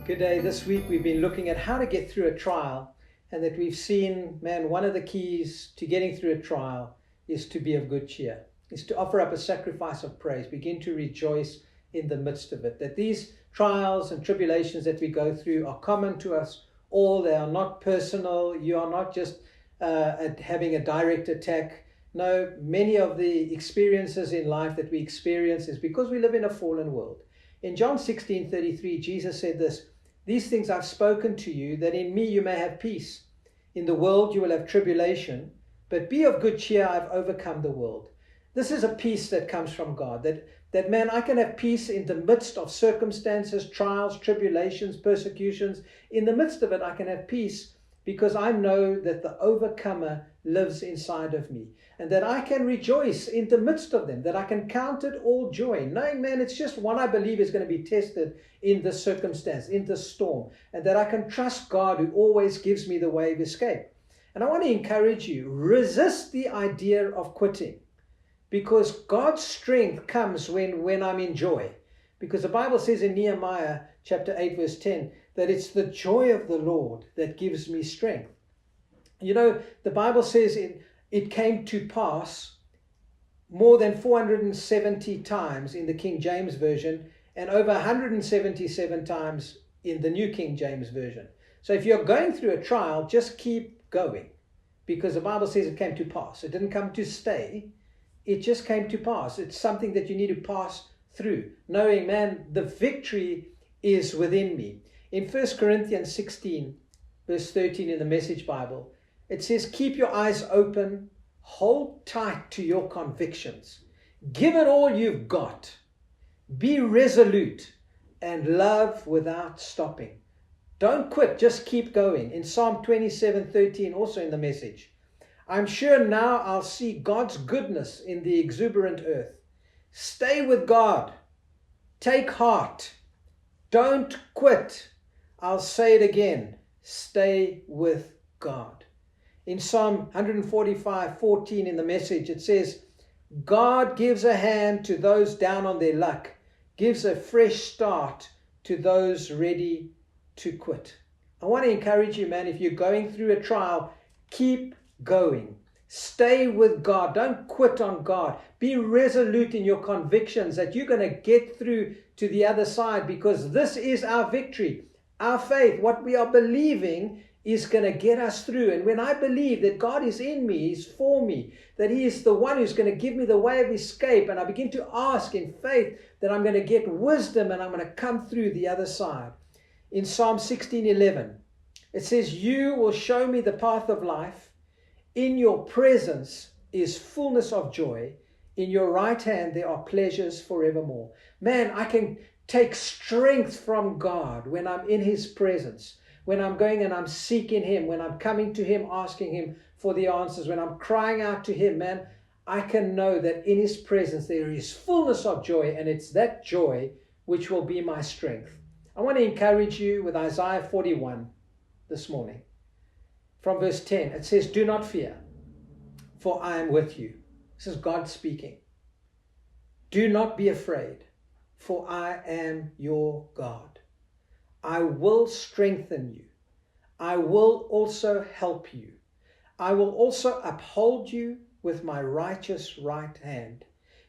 Good day. This week we've been looking at how to get through a trial, and that we've seen, man, one of the keys to getting through a trial is to be of good cheer, is to offer up a sacrifice of praise, begin to rejoice in the midst of it. That these trials and tribulations that we go through are common to us all. They are not personal. You are not just having a direct attack. No, many of the experiences in life that we experience is because we live in a fallen world. In John 16:33, Jesus said this, "These things I've spoken to you, that in me you may have peace. In the world you will have tribulation, but be of good cheer, I've overcome the world." This is a peace that comes from God, that man, I can have peace in the midst of circumstances, trials, tribulations, persecutions. In the midst of it, I can have peace because I know that the overcomer lives inside of me, and that I can rejoice in the midst of them, that I can count it all joy, knowing, man, it's just one I believe is going to be tested in this circumstance, in this storm, and that I can trust God who always gives me the way of escape. And I want to encourage you, resist the idea of quitting, because God's strength comes when I'm in joy. Because the Bible says in Nehemiah chapter 8 verse 10 that it's the joy of the Lord that gives me strength. You know, the Bible says it came to pass more than 470 times in the King James Version and over 177 times in the New King James Version. So if you're going through a trial, just keep going, because the Bible says it came to pass. It didn't come to stay. It just came to pass. It's something that you need to pass through, knowing, man, the victory is within me. In 1 Corinthians 16, verse 13 in the Message Bible, it says, "Keep your eyes open, hold tight to your convictions, give it all you've got, be resolute, and love without stopping." Don't quit, just keep going. In Psalm 27:13, also in the Message, "I'm sure now I'll see God's goodness in the exuberant earth." Stay with God. Take heart. Don't quit. I'll say it again. Stay with God. In Psalm 145:14 in the Message, it says, "God gives a hand to those down on their luck, gives a fresh start to those ready to quit." I want to encourage you, man, if you're going through a trial, keep going. Stay with God. Don't quit on God. Be resolute in your convictions that you're going to get through to the other side, because this is our victory. Our faith, what we are believing, is going to get us through. And when I believe that God is in me, He's for me, that He is the one who's going to give me the way of escape, and I begin to ask in faith that I'm going to get wisdom and I'm going to come through the other side. In Psalm 16:11, it says, "You will show me the path of life. In your presence is fullness of joy. In your right hand there are pleasures forevermore." Man, I can take strength from God when I'm in His presence, when I'm going and I'm seeking Him, when I'm coming to Him, asking Him for the answers, when I'm crying out to Him, man, I can know that in His presence there is fullness of joy, and it's that joy which will be my strength. I want to encourage you with Isaiah 41 this morning. From verse 10, it says, "Do not fear, for I am with you." This is God speaking. "Do not be afraid, for I am your God. I will strengthen you. I will also help you. I will also uphold you with my righteous right hand.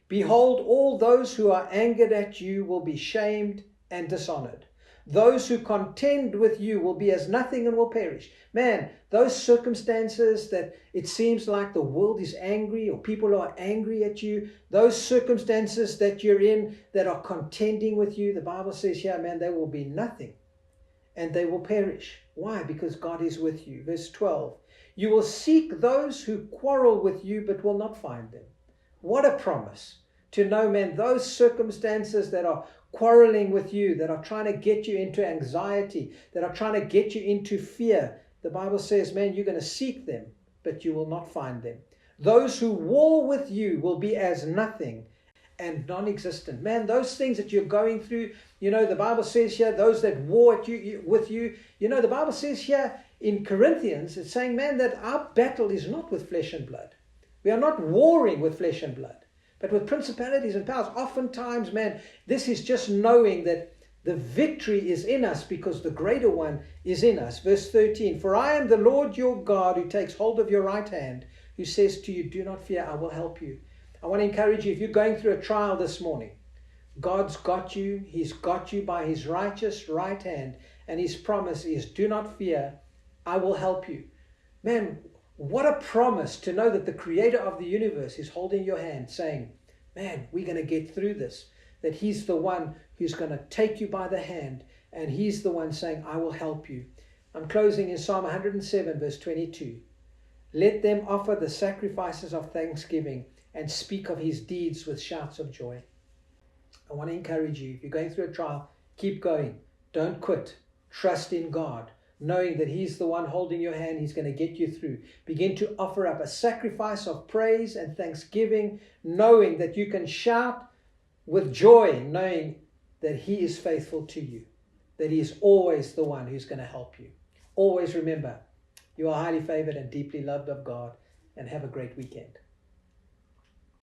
Behold, all those who are angered at you will be shamed and dishonored. Those who contend with you will be as nothing and will perish." Man, those circumstances that it seems like the world is angry or people are angry at you, those circumstances that you're in that are contending with you, the Bible says here, man, they will be nothing and they will perish. Why? Because God is with you. Verse 12, "You will seek those who quarrel with you but will not find them." What a promise to know, man, those circumstances that are quarreling with you, that are trying to get you into anxiety, that are trying to get you into fear. The Bible says, man, you're going to seek them, but you will not find them. "Those who war with you will be as nothing and non-existent." Man, those things that you're going through, you know, the Bible says here, those that war with you, you know, the Bible says here in Corinthians, it's saying, man, that our battle is not with flesh and blood. We are not warring with flesh and blood, but with principalities and powers. Oftentimes, man, this is just knowing that The victory is in us because the greater one is in us. Verse 13, for I am the Lord your God who takes hold of your right hand, who says to you, do not fear, I will help you. I want to encourage you, if you're going through a trial this morning, God's got you. He's got you by his righteous right hand. And his promise is, do not fear, I will help you. Man, what a promise to know that the creator of the universe is holding your hand saying, man, we're going to get through this. That he's the one who's going to take you by the hand. And he's the one saying, I will help you. I'm closing in Psalm 107, verse 22. Let them offer the sacrifices of thanksgiving and speak of his deeds with shouts of joy. I want to encourage you, if you're going through a trial, keep going. Don't quit. Trust in God, knowing that he's the one holding your hand. He's going to get you through. Begin to offer up a sacrifice of praise and thanksgiving, knowing that you can shout with joy, knowing that he is faithful to you, that he is always the one who's going to help you. Always remember, you are highly favored and deeply loved of God, and have a great weekend.